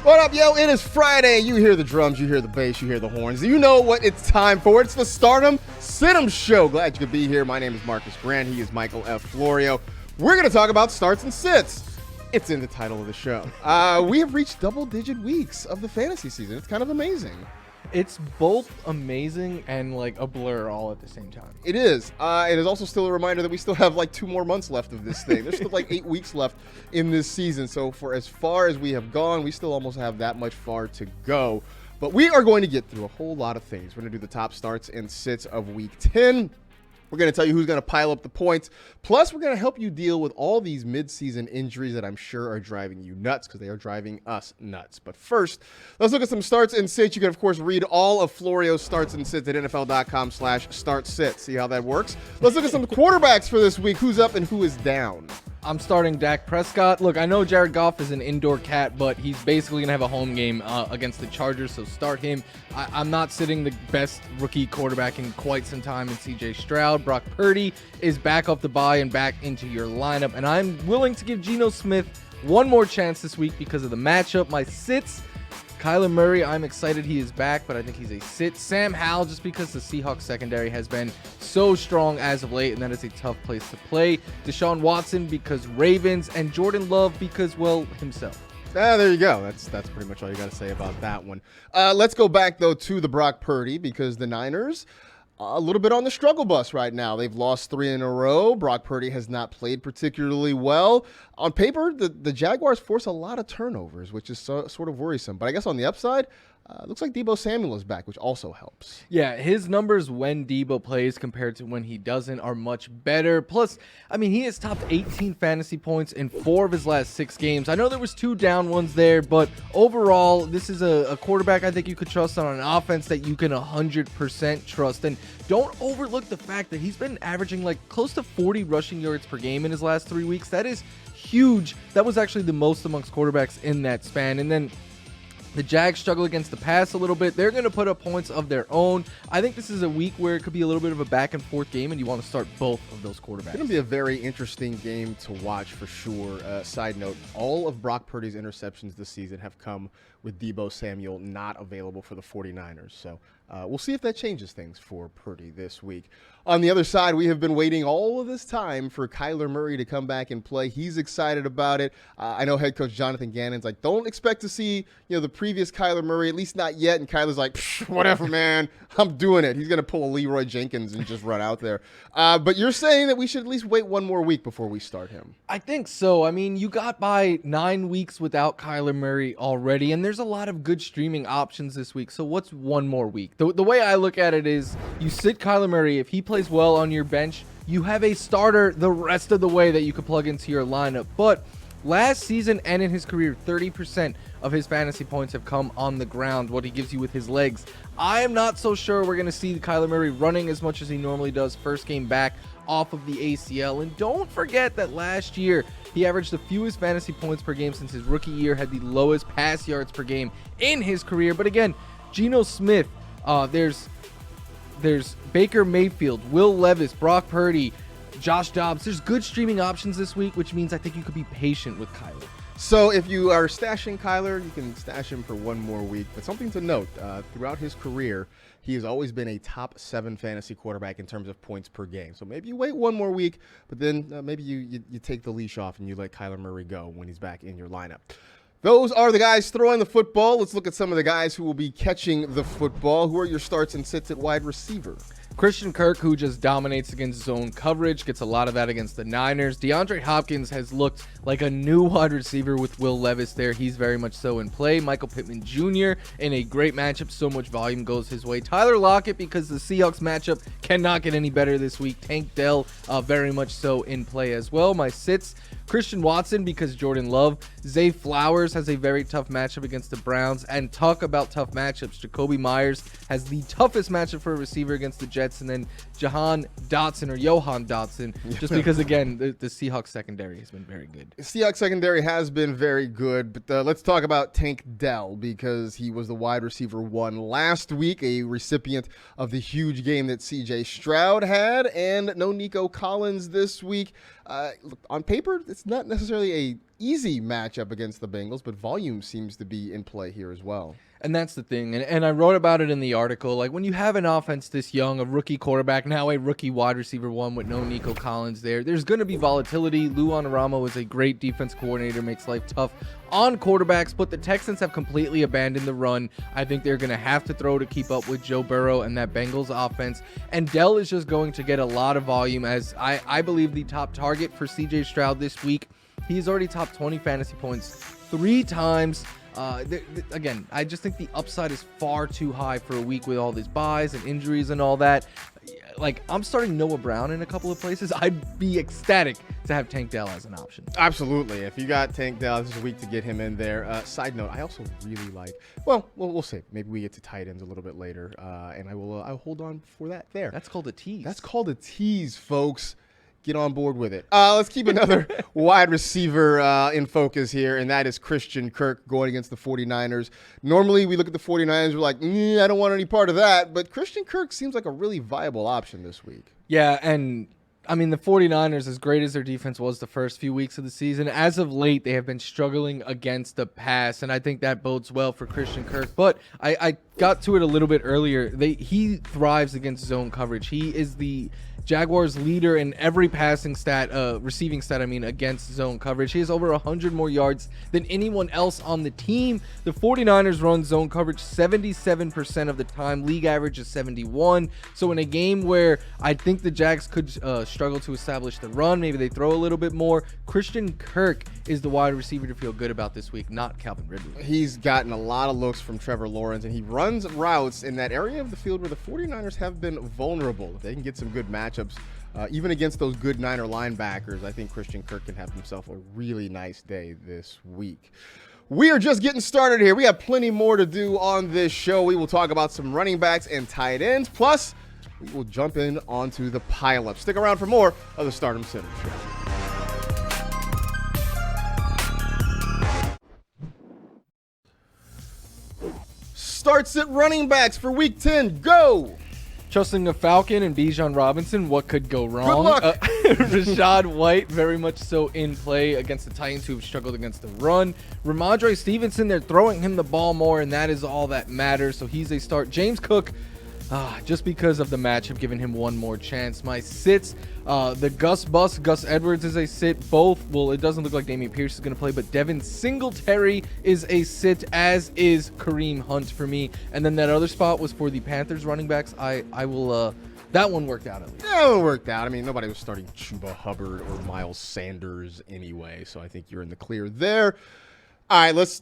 What up, yo? It is Friday. You hear the drums, you hear the bass, you hear the horns. You know what it's time for. It's the Stardom Sit-'em Show. Glad you could be here. My name is Marcus Grant. He is Michael F. Florio. We're going to talk about starts and sits. It's in the title of the show. We have reached double-digit weeks of the fantasy season. It's kind of amazing. It's both amazing and like a blur all at the same time. It is. It is also still a reminder that we still have like 2 more months left of this thing. There's still like 8 weeks left in this season. So for as far as we have gone, we still almost have that much far to go. But we are going to get through a whole lot of things. We're going to do the top starts and sits of week 10. We're going to tell you who's going to pile up the points. Plus, we're going to help you deal with all these midseason injuries that I'm sure are driving you nuts because they are driving us nuts. But first, let's look at some starts and sits. You can, of course, read all of Florio's starts and sits at NFL.com/startsit. See how that works? Let's look at some quarterbacks for this week. Who's up and who is down? I'm starting Dak Prescott. Look, I know Jared Goff is an indoor cat, but he's basically going to have a home game against the Chargers, so start him. I'm not sitting the best rookie quarterback in quite some time in C.J. Stroud. Brock Purdy is back off the bye and back into your lineup, and I'm willing to give Geno Smith one more chance this week because of the matchup. My sits, Kyler Murray, I'm excited he is back, but I think he's a sit. Sam Howell, just because the Seahawks secondary has been so strong as of late, and that is a tough place to play. Deshaun Watson because Ravens, and Jordan Love because, well, himself. There you go. That's pretty much all you got to say about that one. Let's go back, though, to the Brock Purdy because the Niners, a little bit on the struggle bus right now. They've lost 3 in a row. Brock Purdy has not played particularly well. On paper, the Jaguars force a lot of turnovers, which is sort of worrisome. But I guess on the upside, looks like Deebo Samuel is back, which also helps. Yeah, his numbers when Deebo plays compared to when he doesn't are much better. Plus, I mean, he has topped 18 fantasy points in 4 of his last 6 games. I know there was 2 down ones there, but overall, this is a quarterback I think you could trust on an offense that you can 100% trust. And don't overlook the fact that he's been averaging like close to 40 rushing yards per game in his last 3 weeks. That is huge. That was actually the most amongst quarterbacks in that span. And then the Jags struggle against the pass a little bit. They're going to put up points of their own. I think this is a week where it could be a little bit of a back and forth game, and you want to start both of those quarterbacks. It's going to be a very interesting game to watch for sure. Side note, all of Brock Purdy's interceptions this season have come with Deebo Samuel not available for the 49ers. So we'll see if that changes things for Purdy this week. On the other side, we have been waiting all of this time for Kyler Murray to come back and play. He's excited about it. I know head coach Jonathan Gannon's like, don't expect to see the previous Kyler Murray, at least not yet. And Kyler's like, whatever, man, I'm doing it. He's going to pull a Leroy Jenkins and just run out there. But you're saying that we should at least wait 1 more week before we start him. I think so. I mean, you got by 9 weeks without Kyler Murray already, and there's a lot of good streaming options this week. So what's 1 more week? The way I look at it is you sit Kyler Murray. If he plays well on your bench, you have a starter the rest of the way that you could plug into your lineup. But last season and in his career, 30% of his fantasy points have come on the ground, what he gives you with his legs. I am not so sure we're going to see Kyler Murray running as much as he normally does first game back off of the ACL. And don't forget that last year, he averaged the fewest fantasy points per game since his rookie year, had the lowest pass yards per game in his career. But again, Geno Smith, there's Baker Mayfield, Will Levis, Brock Purdy, Josh Dobbs. There's good streaming options this week, which means I think you could be patient with Kyler. So if you are stashing Kyler, you can stash him for 1 more week. But something to note, throughout his career, he has always been a top 7 fantasy quarterback in terms of points per game. So maybe you wait 1 more week, but then maybe you take the leash off and you let Kyler Murray go when he's back in your lineup. Those are the guys throwing the football. Let's look at some of the guys who will be catching the football. Who are your starts and sits at wide receiver? Christian Kirk, who just dominates against zone coverage, gets a lot of that against the Niners. DeAndre Hopkins has looked like a new wide receiver with Will Levis there. He's very much so in play. Michael Pittman Jr. in a great matchup. So much volume goes his way. Tyler Lockett, because the Seahawks matchup cannot get any better this week. Tank Dell, very much so in play as well. My sits, Christian Watson, because Jordan Love. Zay Flowers has a very tough matchup against the Browns. And talk about tough matchups. Jacoby Myers has the toughest matchup for a receiver against the Jets. And then Johan Dotson, just because, again, the Seahawks secondary has been very good. Seahawks secondary has been very good, but let's talk about Tank Dell because he was the wide receiver 1 last week, a recipient of the huge game that C.J. Stroud had, and no Nico Collins this week. On paper, it's not necessarily a easy matchup against the Bengals, but volume seems to be in play here as well. And that's the thing. And I wrote about it in the article. Like, when you have an offense this young, a rookie quarterback, now a rookie wide receiver one with no Nico Collins there's going to be volatility. Lou Anarumo is a great defense coordinator, makes life tough on quarterbacks, but the Texans have completely abandoned the run. I think they're going to have to throw to keep up with Joe Burrow and that Bengals offense. And Dell is just going to get a lot of volume, as I believe the top target for CJ Stroud this week. He's already topped 20 fantasy points 3 times. Again, I just think the upside is far too high for a week with all these buys and injuries and all that. Like, I'm starting Noah Brown in a couple of places. I'd be ecstatic to have Tank Dell as an option. Absolutely. If you got Tank Dell, this is a week to get him in there. Side note, I also really like, well, we'll see. Maybe we get to tight ends a little bit later, and I'll hold on for that there. That's called a tease. That's called a tease, folks. Get on board with it. Let's keep another wide receiver in focus here, and that is Christian Kirk going against the 49ers. Normally, we look at the 49ers, we're like, I don't want any part of that, but Christian Kirk seems like a really viable option this week. Yeah, and I mean, the 49ers, as great as their defense was the first few weeks of the season, as of late, they have been struggling against the pass, and I think that bodes well for Christian Kirk. But I got to it a little bit earlier. He thrives against zone coverage. He is the Jaguars leader in every passing stat, receiving stat, against zone coverage. He has over 100 more yards than anyone else on the team. The 49ers run zone coverage 77% of the time. League average is 71. So in a game where I think the Jags could struggle to establish the run, maybe they throw a little bit more, Christian Kirk is the wide receiver to feel good about this week, not Calvin Ridley. He's gotten a lot of looks from Trevor Lawrence, and he runs routes in that area of the field where the 49ers have been vulnerable. If they can get some good matchups, even against those good Niner linebackers, I think Christian Kirk can have himself a really nice day this week. We are just getting started here. We have plenty more to do on this show. We will talk about some running backs and tight ends. Plus, we will jump in onto the pileup. Stick around for more of the Stardom Center Show. Starts at running backs for week 10. Go! Trusting the Falcon and Bijan Robinson, what could go wrong? Good luck. Rashad White, very much so in play against the Titans, who have struggled against the run. Ramondre Stevenson, they're throwing him the ball more, and that is all that matters, so he's a start. James Cook, just because of the match, have given him one more chance. My sits, the Gus Edwards is a sit. Both, well, it doesn't look like Dameon Pierce is going to play, but Devin Singletary is a sit, as is Kareem Hunt for me. And then that other spot was for the Panthers running backs. I will, that one worked out at least. Yeah, it worked out. I mean, nobody was starting Chuba Hubbard or Miles Sanders anyway, so I think you're in the clear there. All right, let's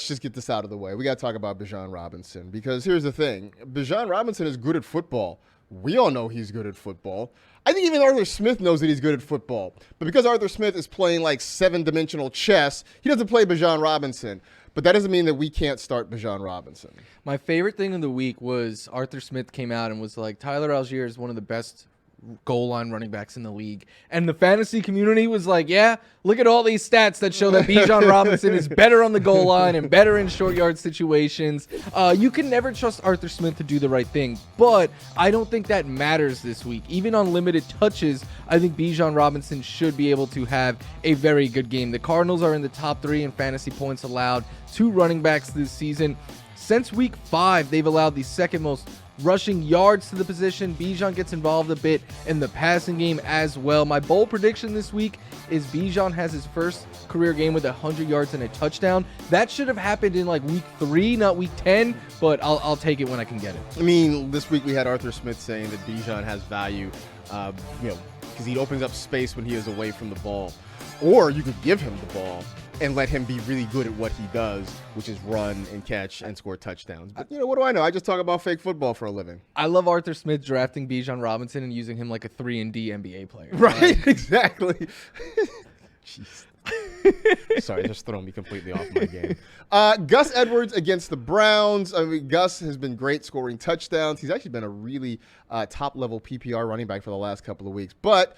just get this out of the way. We got to talk about Bijan Robinson, because here's the thing. Bijan Robinson is good at football. We all know he's good at football. I think even Arthur Smith knows that he's good at football. But because Arthur Smith is playing like 7-dimensional chess, he doesn't play Bijan Robinson. But that doesn't mean that we can't start Bijan Robinson. My favorite thing of the week was Arthur Smith came out and was like, Tyler Algier is one of the best goal line running backs in the league. And the fantasy community was like, yeah, look at all these stats that show that Bijan Robinson is better on the goal line and better in short yard situations. You can never trust Arthur Smith to do the right thing, but I don't think that matters this week. Even on limited touches, I think Bijan Robinson should be able to have a very good game. The Cardinals are in the top 3 in fantasy points allowed to running backs this season. Since week 5, they've allowed the second most rushing yards to the position. Bijan gets involved a bit in the passing game as well. My bold prediction this week is Bijan has his first career game with 100 yards and a touchdown. That should have happened in like week 3, not week 10, but I'll take it when I can get it. I mean, this week we had Arthur Smith saying that Bijan has value, because he opens up space when he is away from the ball. Or you could give him the ball and let him be really good at what he does, which is run and catch and score touchdowns. But, what do I know? I just talk about fake football for a living. I love Arthur Smith drafting Bijan Robinson and using him like a 3-and-D NBA player. Right, exactly. Jeez. Sorry, just throwing me completely off my game. Gus Edwards against the Browns. I mean, Gus has been great scoring touchdowns. He's actually been a really top-level PPR running back for the last couple of weeks. But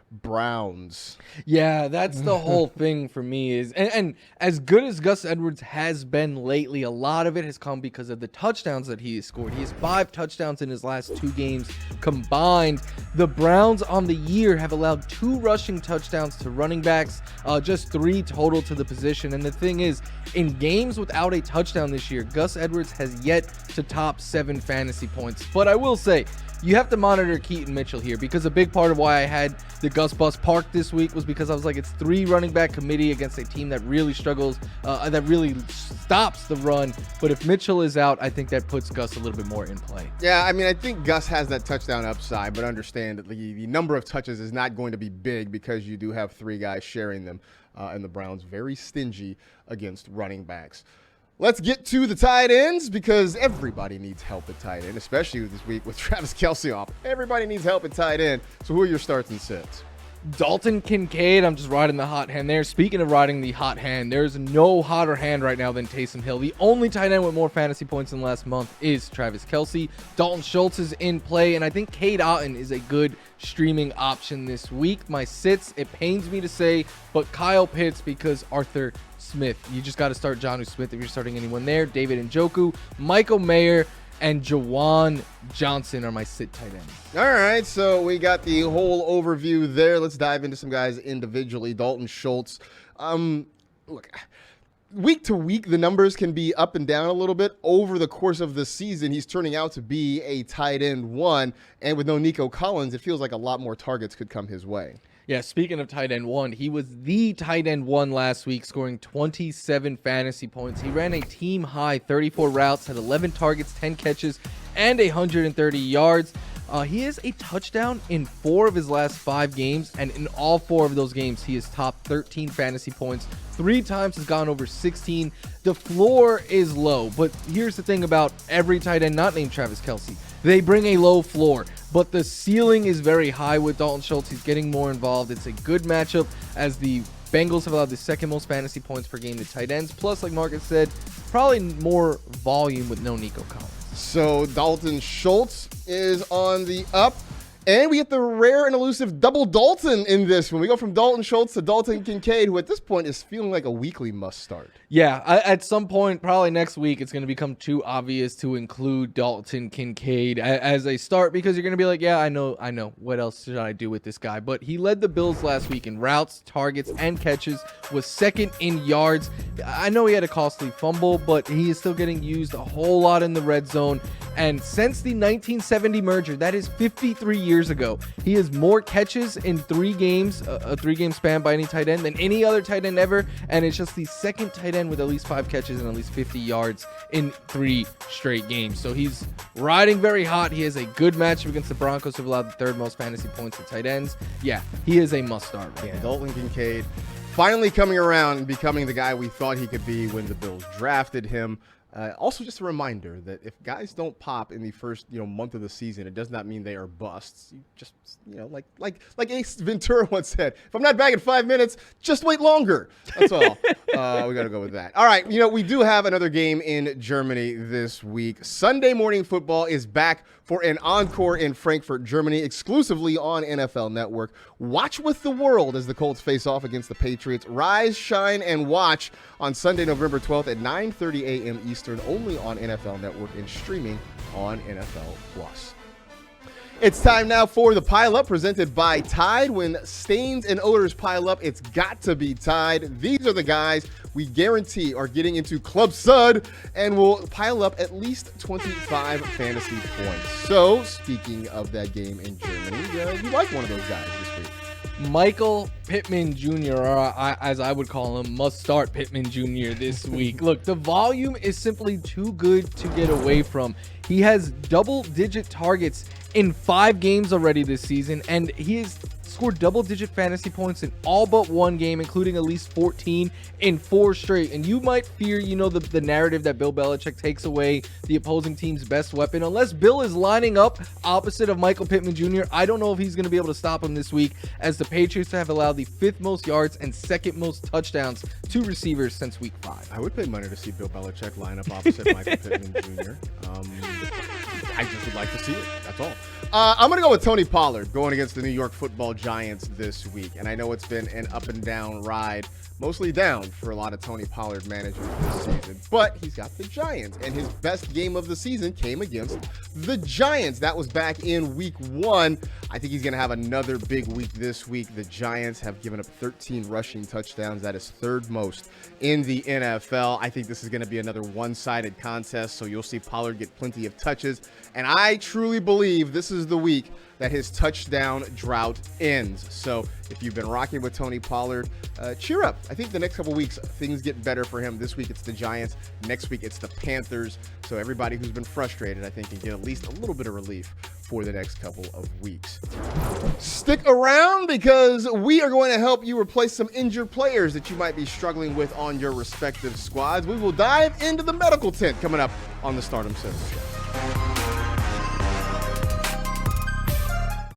Browns. Yeah, that's the whole thing for me is, and as good as Gus Edwards has been lately, a lot of it has come because of the touchdowns that he has scored. He has 5 touchdowns in his last 2 games combined. The Browns on the year have allowed 2 rushing touchdowns to running backs, just 3 total to the position. And the thing is, in games without a touchdown this year, Gus Edwards has yet to top 7 fantasy points. But I will say, you have to monitor Keaton Mitchell here, because a big part of why I had the Gus bus parked this week was because I was like, it's 3 running back committee against a team that really struggles, that really stops the run. But if Mitchell is out, I think that puts Gus a little bit more in play. Yeah, I mean, I think Gus has that touchdown upside, but understand that the number of touches is not going to be big because you do have 3 guys sharing them, and the Browns very stingy against running backs. Let's get to the tight ends, because everybody needs help at tight end, especially this week with Travis Kelce off. Everybody needs help at tight end. So who are your starts and sits? Dalton Kincaid, I'm just riding the hot hand there. Speaking of riding the hot hand, there's no hotter hand right now than Taysom Hill. The only tight end with more fantasy points than last month is Travis Kelce. Dalton Schultz is in play, and I think Cade Otton is a good streaming option this week. My sits, it pains me to say, but Kyle Pitts, because Arthur Smith. You just got to start Jonnu Smith if you're starting anyone there. David Njoku, Michael Mayer, and Jawan Johnson are my sit tight ends. All right, so we got the whole overview there. Let's dive into some guys individually. Dalton Schultz. Look, week to week, the numbers can be up and down a little bit. Over the course of the season, he's turning out to be a tight end 1. And with no Nico Collins, it feels like a lot more targets could come his way. Yeah, speaking of tight end 1, he was the tight end 1 last week, scoring 27 fantasy points. He ran a team high 34 routes, had 11 targets, 10 catches, and 130 yards. He has a touchdown in 4 of his last 5 games, and in all 4 of those games, he has topped 13 fantasy points. 3 times has gone over 16. The floor is low, but here's the thing about every tight end not named Travis Kelce. They bring a low floor, but the ceiling is very high with Dalton Schultz. He's getting more involved. It's a good matchup, as the Bengals have allowed the 2nd most fantasy points per game to tight ends. Plus, like Marcus said, probably more volume with no Nico Collins. So Dalton Schultz is on the up. And we get the rare and elusive double Dalton in this one. We go from Dalton Schultz to Dalton Kincaid, who at this point is feeling like a weekly must start. Yeah, at some point, probably next week, it's going to become too obvious to include Dalton Kincaid as a start, because you're going to be like, yeah, I know. What else should I do with this guy? But he led the Bills last week in routes, targets, and catches, was 2nd in yards. I know he had a costly fumble, but he is still getting used a whole lot in the red zone. And since the 1970 merger, that is 53 years ago, he has more catches in 3 games, a 3-game span by any tight end, than any other tight end ever. And it's just the 2nd tight end with at least 5 catches and at least 50 yards in 3 straight games. So he's riding very hot. He has a good matchup against the Broncos, who've allowed the 3rd most fantasy points to tight ends. Yeah, he is a must start. Yeah, Dalton Kincaid finally coming around and becoming the guy we thought he could be when the Bills drafted him. Also, just a reminder that if guys don't pop in the first month of the season, it does not mean they are busts. You just like Ace Ventura once said, if I'm not back in 5 minutes, just wait longer. That's all. We got to go with that. All right, we do have another game in Germany this week. Sunday Morning Football is back for an encore in Frankfurt, Germany, exclusively on NFL Network. Watch with the world as the Colts face off against the Patriots. Rise, shine, and watch on Sunday, November 12th at 9:30 a.m. Eastern, only on NFL Network and streaming on NFL Plus. It's time now for the Pile Up, presented by Tide. When stains and odors pile up, it's got to be Tide. These are the guys we guarantee are getting into Club Sud and will pile up at least 25 fantasy points. So, speaking of that game in Germany, you like one of those guys this week. Michael Pittman Jr., or as I would call him, must start Pittman Jr. this week. Look, the volume is simply too good to get away from. He has double-digit targets in 5 games already this season, and he has scored double-digit fantasy points in all but 1 game, including at least 14 in 4 straight. And you might fear, the narrative that Bill Belichick takes away the opposing team's best weapon. Unless Bill is lining up opposite of Michael Pittman Jr., I don't know if he's going to be able to stop him this week, as the Patriots have allowed the 5th most yards and 2nd most touchdowns to receivers since week 5. I would pay money to see Bill Belichick line up opposite Michael Pittman Jr. I just would like to see it. That's all. I'm going to go with Tony Pollard going against the New York Football Giants this week. And I know it's been an up and down ride, mostly down for a lot of Tony Pollard managers this season. But he's got the Giants, and his best game of the season came against the Giants. That was back in week 1. I think he's going to have another big week this week. The Giants have given up 13 rushing touchdowns. That is third most in the NFL. I think this is going to be another one-sided contest, so you'll see Pollard get plenty of touches. And I truly believe this is the week that his touchdown drought ends. So if you've been rocking with Tony Pollard, cheer up. I think the next couple weeks, things get better for him. This week, it's the Giants. Next week, it's the Panthers. So everybody who's been frustrated, I think, can get at least a little bit of relief for the next couple of weeks. Stick around because we are going to help you replace some injured players that you might be struggling with on your respective squads. We will dive into the medical tent coming up on the Stardom Center Show.